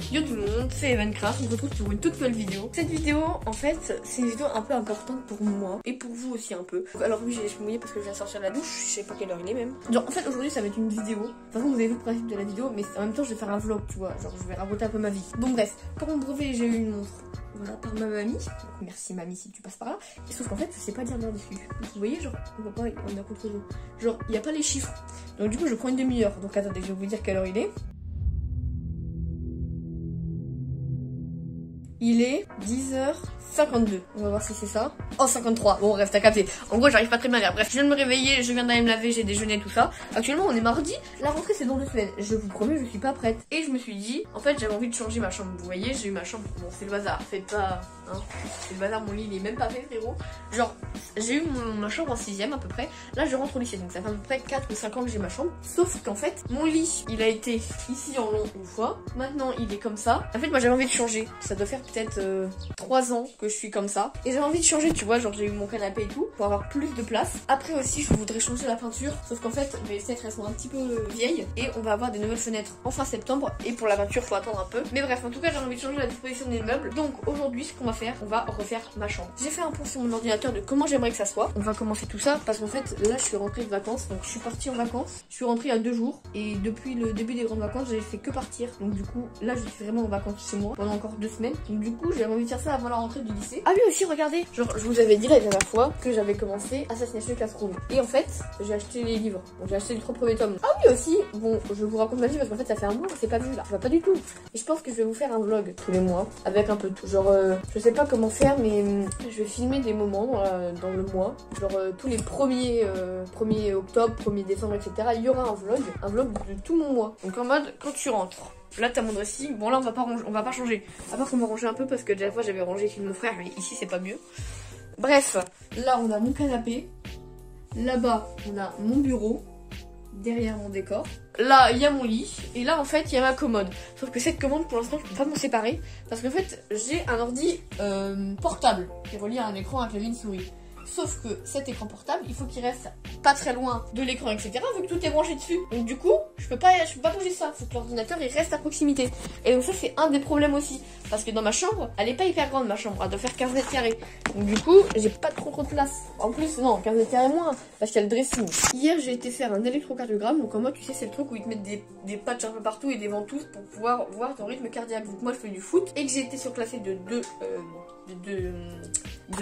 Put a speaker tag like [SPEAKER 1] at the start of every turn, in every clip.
[SPEAKER 1] Yo tout le monde, c'est Evancraft, on se retrouve pour une toute nouvelle vidéo. Cette vidéo, en fait, c'est une vidéo un peu importante pour moi et pour vous aussi un peu. Alors oui, j'ai les cheveux mouillés parce que je viens de sortir de la douche, je sais pas quelle heure il est même. Genre en fait aujourd'hui ça va être une vidéo. De toute façon vous avez vu le principe de la vidéo, mais en même temps je vais faire un vlog, tu vois. Genre je vais raconter un peu ma vie. Donc bref, pour mon brevet j'ai eu une montre. Voilà, par ma mamie. Donc, merci mamie si tu passes par là. Et sauf qu'en fait, je sais pas dire l'heure dessus. Donc, vous voyez, genre, on voit pas, on a contre l'eau. Genre, il n'y a pas les chiffres. Donc du coup, je prends une demi-heure. Donc attendez, je vais vous dire quelle heure il est. Il est 10h52. On va voir si c'est ça. Oh, 53. Bon, bref, t'as capté. En gros, j'arrive pas très bien à lire. Bref, je viens de me réveiller, je viens d'aller me laver, j'ai déjeuné, tout ça. Actuellement, on est mardi. La rentrée, c'est dans 2 semaines. Je vous promets, je suis pas prête. Et je me suis dit, en fait, j'avais envie de changer ma chambre. Vous voyez, j'ai eu ma chambre. Bon, c'est le bazar. Faites pas, hein. C'est le bazar, mon lit, il est même pas fait, frérot. Genre, j'ai eu ma chambre en 6ème à peu près. Là, je rentre au lycée. Donc, ça fait à peu près 4 ou 5 ans que j'ai ma chambre. Sauf qu'en fait, mon lit, il a été ici en long une fois. Maintenant, il est comme ça. En fait, moi, j'avais envie de changer. Ça doit faire peut-être 3 ans que je suis comme ça. Et j'avais envie de changer, tu vois. Genre, j'ai eu mon canapé et tout pour avoir plus de place. Après aussi, je voudrais changer la peinture. Sauf qu'en fait, mes fenêtres, elles sont un petit peu vieilles. Et on va avoir des nouvelles fenêtres en fin septembre. Et pour la peinture, faut attendre un peu. Mais bref, en tout cas, j'ai envie de changer la disposition des meubles. Donc, aujourd'hui, ce qu'on va faire, on va refaire ma chambre. J'ai fait un point sur mon ordinateur de comment j'aimerais que ça soit. On va commencer tout ça parce qu'en fait, là, je suis rentrée de vacances. Donc, je suis partie en vacances. Je suis rentrée il y a 2 jours. Et depuis le début des grandes vacances, j'ai fait que partir. Donc, du coup, là, je suis vraiment en vacances chez moi pendant encore 2 semaines. Donc, du coup, j'ai envie de faire ça avant la rentrée du lycée. Ah oui, aussi, regardez. Genre, je vous avais dit la dernière fois que j'avais commencé Assassin's Classroom. Et en fait, j'ai acheté les livres. Donc, j'ai acheté les 3 premiers tomes. Ah oui, aussi. Bon, je vous raconte ma vie parce qu'en fait, ça fait un mois, c'est pas vu là. Ça va pas du tout. Et je pense que je vais vous faire un vlog tous les mois avec un peu de tout. Genre, je sais pas comment faire, mais je vais filmer des moments dans le mois. Genre, tous les 1er octobre, 1er décembre, etc. Il y aura un vlog de tout mon mois. Donc, en mode, quand tu rentres. Là t'as mon dressing, bon là on va pas changer. À part qu'on va ranger un peu parce que déjà fois j'avais rangé chez mon frère, mais ici c'est pas mieux. Bref, là on a mon canapé. Là-bas on a mon bureau. Derrière mon décor. Là il y a mon lit. Et là en fait il y a ma commode. Sauf que cette commode pour l'instant je peux pas m'en séparer. Parce qu'en fait j'ai un ordi portable qui relie à un écran, un clavier, une souris. Sauf que cet écran portable, il faut qu'il reste pas très loin de l'écran, etc. Vu que tout est branché dessus. Donc du coup, je peux pas bouger ça. Faut que l'ordinateur il reste à proximité. Et donc ça c'est un des problèmes aussi. Parce que dans ma chambre, elle est pas hyper grande ma chambre. Elle doit faire 15 mètres carrés. Donc du coup, j'ai pas trop de place. En plus, non, 15 mètres carrés moins. Parce qu'il y a le dressing. Hier, j'ai été faire un électrocardiogramme. Donc en mode, tu sais, c'est le truc où ils te mettent des patchs un peu partout et des ventouses pour pouvoir voir ton rythme cardiaque. Donc moi, je fais du foot. Et que j'ai été surclassée de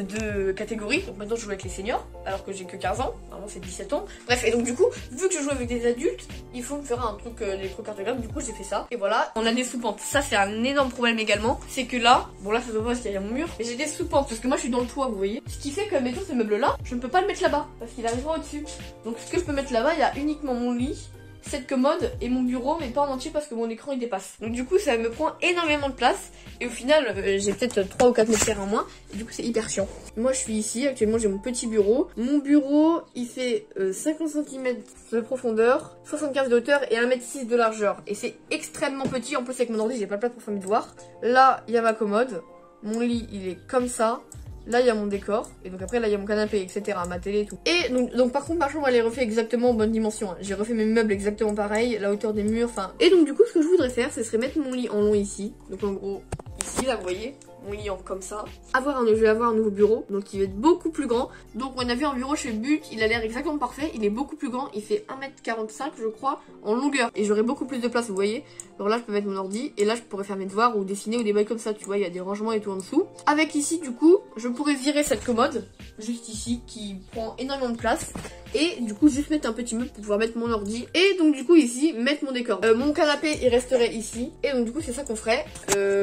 [SPEAKER 1] deux catégories. Donc maintenant je joue avec les seniors alors que j'ai que 15 ans, vraiment c'est 17 ans. Bref, et donc du coup, vu que je joue avec des adultes, il faut me faire un truc électrocardiogramme. Du coup j'ai fait ça. Et voilà, on a des sous-pentes. Ça c'est un énorme problème également. C'est que là, bon là ça se voit parce qu'il y a mon mur, mais j'ai des sous-pentes parce que moi je suis dans le toit, vous voyez. Ce qui fait que mettons ce meuble là, je ne peux pas le mettre là-bas parce qu'il arrivera au-dessus. Donc ce que je peux mettre là-bas, il y a uniquement mon lit, cette commode et mon bureau, mais pas en entier parce que mon écran il dépasse. Donc du coup ça me prend énormément de place et au final j'ai peut-être 3 ou 4 mètres carrés en moins et du coup c'est hyper chiant. Moi je suis ici, actuellement j'ai mon petit bureau. Mon bureau il fait 50 cm de profondeur, 75 de hauteur et 1,6 m de largeur. Et c'est extrêmement petit, en plus avec mon ordi j'ai pas de place pour faire mes devoirs. Là il y a ma commode, mon lit il est comme ça. Là il y a mon décor, et donc après là il y a mon canapé, etc, ma télé et tout. Et donc par contre ma chambre elle est refait exactement en bonne dimension, hein. J'ai refait mes meubles exactement pareil, la hauteur des murs, enfin. Et donc du coup ce que je voudrais faire ce serait mettre mon lit en long ici. Donc en gros ici là vous voyez, mon lit en comme ça. Je vais avoir un nouveau bureau, donc il va être beaucoup plus grand. Donc on a vu un bureau chez But, il a l'air exactement parfait, il est beaucoup plus grand, il fait 1,45 m je crois en longueur. Et j'aurai beaucoup plus de place, vous voyez. Alors là je peux mettre mon ordi, et là je pourrais faire mes devoirs ou dessiner ou des bails comme ça, tu vois, il y a des rangements et tout en dessous. Avec ici du coup, je pourrais virer cette commode, juste ici, qui prend énormément de place. Et du coup juste mettre un petit meuble pour pouvoir mettre mon ordi. Et donc du coup ici, mettre mon décor. Mon canapé il resterait ici. Et donc du coup c'est ça qu'on ferait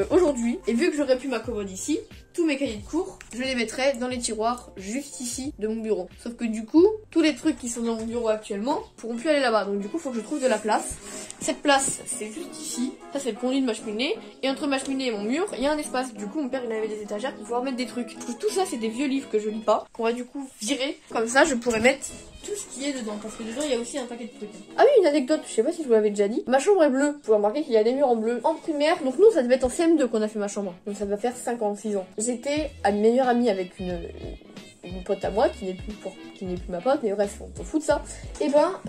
[SPEAKER 1] aujourd'hui. Et vu que j'aurais pu ma commode ici, tous mes cahiers de cours, je les mettrais dans les tiroirs juste ici de mon bureau. Sauf que du coup, tous les trucs qui sont dans mon bureau actuellement pourront plus aller là-bas. Donc du coup, il faut que je trouve de la place. Cette place, c'est juste ici. Ça, c'est le conduit de ma cheminée. Et entre ma cheminée et mon mur, il y a un espace. Du coup, mon père, il avait des étagères pour pouvoir mettre des trucs. Donc, tout ça, c'est des vieux livres que je lis pas, qu'on va du coup virer. Comme ça, je pourrais mettre tout ce qui est dedans. Parce que dedans, il y a aussi un paquet de trucs. Ah oui, une anecdote, je sais pas si je vous l'avais déjà dit. Ma chambre est bleue. Vous pouvez remarquer qu'il y a des murs en bleu. En primaire, donc nous, ça devait être en CM2 qu'on a fait ma chambre. Donc ça va faire 5 ans, 6 ans. J'étais à une meilleure amie avec une pote à moi qui n'est plus ma pote, mais bref, on s'en fout de ça. Et ben,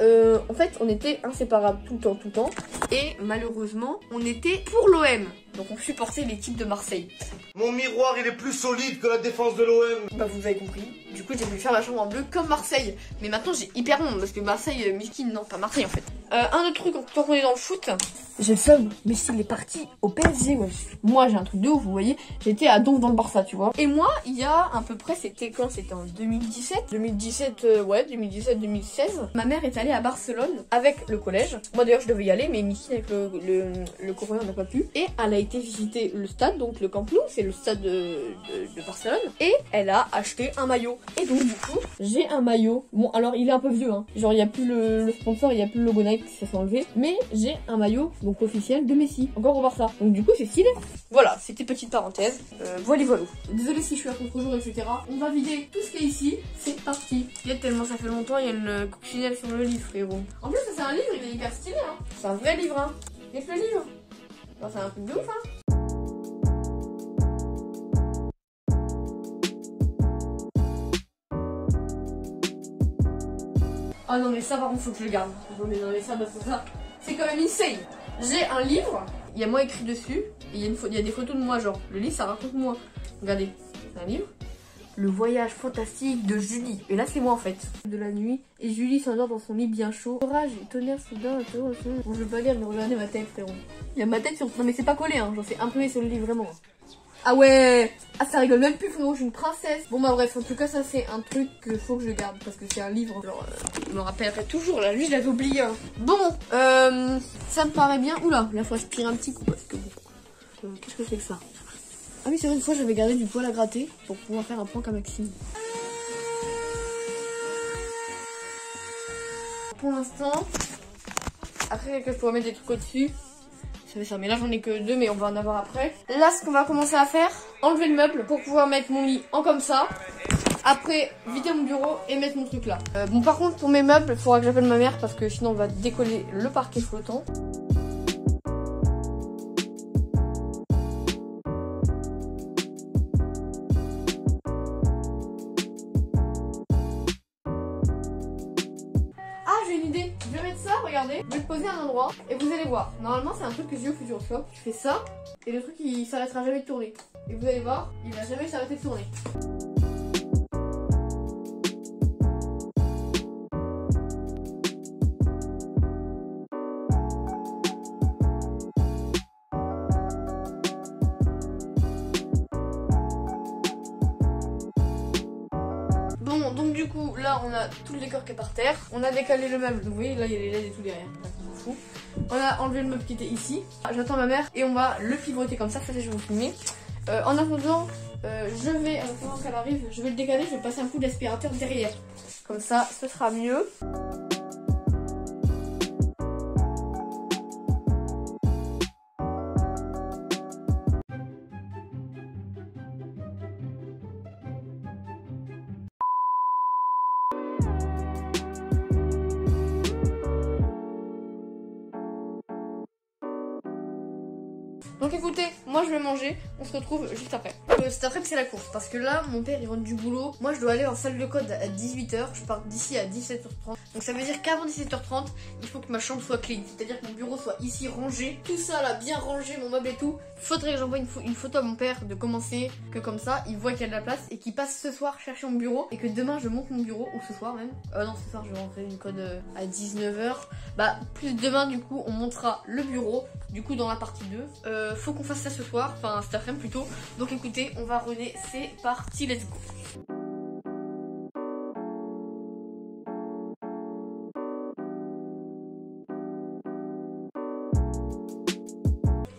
[SPEAKER 1] en fait, on était inséparables tout le temps. Et malheureusement, on était pour l'OM. Donc donc on supportait l'équipe de Marseille.
[SPEAKER 2] Mon miroir il est plus solide que la défense de l'OM.
[SPEAKER 1] Bah vous avez compris. Du coup j'ai voulu faire ma chambre en bleu comme Marseille. Mais maintenant j'ai hyper honte parce que Marseille, Miskin, non pas Marseille en fait. Un autre truc, tant qu'on est dans le foot, j'ai le seum. Messi il est parti au PSG wesh. Moi j'ai un truc de ouf, vous voyez. J'étais à Donf dans le Barça, tu vois. Et moi il y a à peu près, c'était quand? C'était en 2017. 2016. Ma mère est allée à Barcelone avec le collège. Moi d'ailleurs je devais y aller, mais Miskin avec le corona n'a pas pu. Et elle a été visiter le stade, donc le Camp Nou, c'est le stade de Barcelone. Et elle a acheté un maillot. Et donc du coup, j'ai un maillot. Bon alors il est un peu vieux, hein. Genre il n'y a plus le sponsor, il n'y a plus le logo Nike, ça s'est enlevé. Mais j'ai un maillot, donc officiel, de Messi. Encore au Barça. Donc du coup c'est stylé. Voilà, c'était petite parenthèse. Voilà. Désolée si je suis à contre-jour, etc. On va vider tout ce qui est ici. C'est parti. Il y a tellement ça fait longtemps, il y a une coccinelle sur le livre, frérot. En plus ça c'est un livre, il est hyper stylé, hein. C'est un vrai livre, hein. Il y a le livre. Enfin, c'est un truc de ouf, hein. Ah non mais ça par contre faut que je le garde. Non mais ça parce que ça c'est quand même insane. J'ai un livre, il y a moi écrit dessus, et il y a des photos de moi, genre le livre ça raconte moi. Regardez, c'est un livre. Le voyage fantastique de Julie. Et là c'est moi en fait. De la nuit. Et Julie s'endort dans son lit bien chaud. Orage et tonnerre soudain. Bon je veux pas lire mais regardez ma tête frérot. Il y a ma tête sur... Non mais c'est pas collé hein. J'en sais imprimé sur le lit vraiment. Ah ouais. Ah ça rigole même plus frérot, je suis une princesse. Bon bah bref, en tout cas ça c'est un truc que faut que je garde. Parce que c'est un livre. Alors je me rappellerai toujours là. Lui je l'avais oublié hein. Bon ça me paraît bien. Oula, là faut aspirer un petit coup parce que bon. Qu'est-ce que c'est que ça? Ah oui c'est vrai, une fois j'avais gardé du poil à gratter pour pouvoir faire un prank à Maxime. Pour l'instant, après que je pourrais mettre des trucs au-dessus, ça fait ça. Mais là j'en ai que deux, mais on va en avoir après. Là ce qu'on va commencer à faire, enlever le meuble pour pouvoir mettre mon lit en comme ça. Après vider mon bureau et mettre mon truc là. Bon par contre pour mes meubles, il faudra que j'appelle ma mère parce que sinon on va décoller le parquet flottant. J'ai une idée, je vais mettre ça, regardez, je vais le poser à un endroit et vous allez voir. Normalement c'est un truc que j'ai au Futuroscope. Je fais ça et le truc il s'arrêtera jamais de tourner. Et vous allez voir, il va jamais s'arrêter de tourner. Bon, donc du coup, là on a tout le décor qui est par terre. On a décalé le meuble, vous voyez, là il y a les LED et tout derrière. On s'en fout. On a enlevé le meuble qui était ici. J'attends ma mère et on va le pivoter comme ça, je vais vous filmer. En attendant, je vais, en attendant qu'elle arrive, je vais le décaler, je vais passer un coup d'aspirateur derrière. Comme ça, ce sera mieux. Donc écoutez, moi je vais manger, on se retrouve juste après. Cet après c'est la course parce que là mon père il rentre du boulot. Moi je dois aller en salle de code à 18 h, je pars d'ici à 17 h 30. Donc ça veut dire qu'avant 17 h 30 il faut que ma chambre soit clean. C'est-à-dire que mon bureau soit ici rangé, tout ça là bien rangé, mon meuble et tout. Faudrait que j'envoie une photo à mon père de commencer, que comme ça il voit qu'il y a de la place et qu'il passe ce soir chercher mon bureau. Et que demain je monte mon bureau, ou ce soir même. Non ce soir je vais rentrer une code à 19 h. Bah plus demain du coup on montera le bureau. Du coup dans la partie 2, faut qu'on fasse ça ce soir, enfin cet après-midi plutôt. Donc écoutez, on va runner, c'est parti, let's go.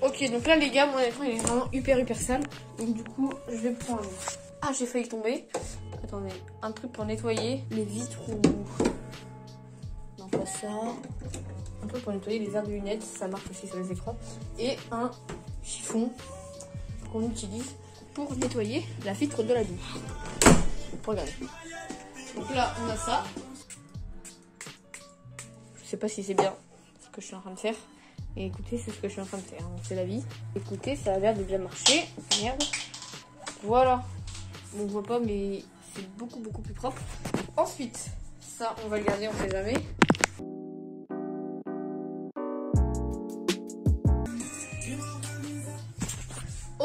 [SPEAKER 1] Ok, donc là les gars, mon écran il est vraiment hyper sale. Donc du coup, je vais prendre... Ah, j'ai failli tomber. Attendez, un truc pour nettoyer les vitres ou... Non, pas ça. Un truc pour nettoyer les verres de lunettes, ça marche aussi sur les écrans. Et un chiffon qu'on utilise pour nettoyer la vitre de la douche. Regardez. Donc là, on a ça. Je sais pas si c'est bien ce que je suis en train de faire. Et écoutez, c'est ce que je suis en train de faire. Donc c'est la vie. Écoutez, ça a l'air de bien marcher. Merde. Voilà. On voit pas, mais c'est beaucoup plus propre. Ensuite, ça, on va le garder, on sait jamais.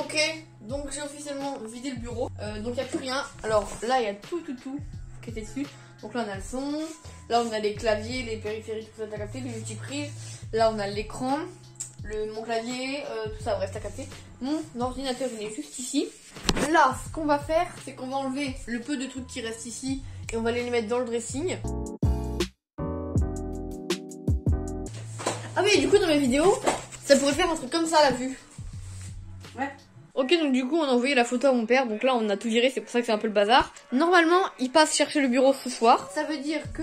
[SPEAKER 1] Ok, donc j'ai officiellement vidé le bureau. Donc il n'y a plus rien. Alors là, il y a tout qui était dessus. Donc là, on a le son. Là, on a les claviers, les périphériques, tout ça, t'as capté, les multiprises. Là, on a l'écran, mon clavier, tout ça, bref, t'as capté. Mon ordinateur, il est juste ici. Là, ce qu'on va faire, c'est qu'on va enlever le peu de trucs qui restent ici et on va aller les mettre dans le dressing. Ah oui, du coup, dans mes vidéos, ça pourrait faire un truc comme ça, la vue.
[SPEAKER 3] Ouais.
[SPEAKER 1] Ok, donc du coup, on a envoyé la photo à mon père. Donc là, on a tout viré, c'est pour ça que c'est un peu le bazar. Normalement, il passe chercher le bureau ce soir. Ça veut dire que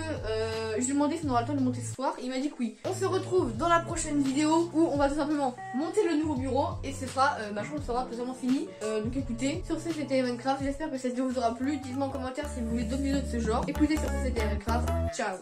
[SPEAKER 1] je lui ai demandé si on aura le temps de monter ce soir. Il m'a dit que oui. On se retrouve dans la prochaine vidéo où on va tout simplement monter le nouveau bureau. Et ce sera, ma chambre sera totalement finie. Donc écoutez, sur ce, c'était Minecraft. J'espère que cette vidéo vous aura plu. Dites-moi en commentaire si vous voulez d'autres vidéos de ce genre. Écoutez, sur ce, c'était Minecraft. Ciao.